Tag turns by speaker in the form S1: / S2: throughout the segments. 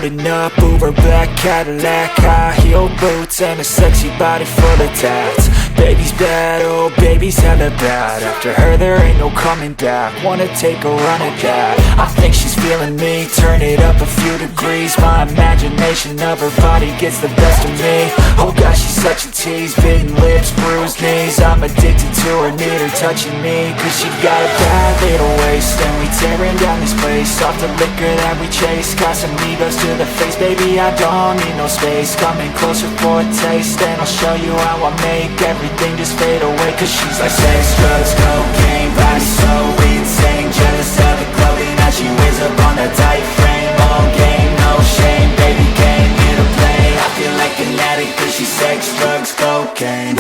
S1: Riding up Uber black Cadillac, high heel boots and a sexy body full of tats. Baby's bad, oh baby's hella bad. After her there ain't no coming back. Wanna take a run at that. I think she's feeling me, turn it up a few degrees. My imagination of her body gets the best of me. Oh gosh, she's such a tease, bitten lips, bruised knees. I'm addicted to her, need her touching me. Cause she got a bad little waist, and we tearing down this place. Off the liquor that we chase, got some egos to the face. Baby, I don't need no space. Coming closer for a taste, and I'll show you how I make everything just fade away. Cause she's like sex, drugs, cocaine, body so insane. Jealous of the clothing that she wears up on that tight frame. All game, no shame, baby came here to play. I feel like an addict cause she's sex, drugs, cocaine.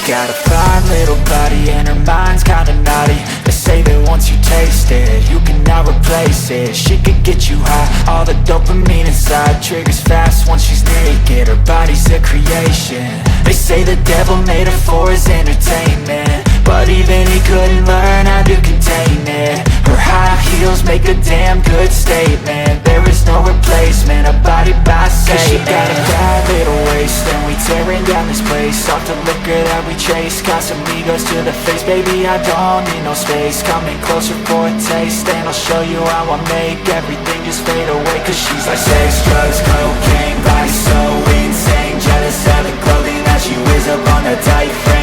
S1: Got a fine little body and her mind's kinda naughty. They say that once you taste it, you cannot replace it. She could get you high, all the dopamine inside triggers fast once she's naked. Her body's a creation. They say the devil made her for his entertainment, but even he couldn't learn how to contain it. Her high heels make a damn good statement. There is no replacement, a body by Satan. Cause she got a bad little waist, and we tearing down this place. Off the liquor that we chase, got some egos to the face. Baby, I don't need no space. Coming closer for a taste, and I'll show you how I make everything just fade away. Cause she's like sex, drugs, cocaine, body so insane. Jealous of the clothing that she wears up on that tight frame.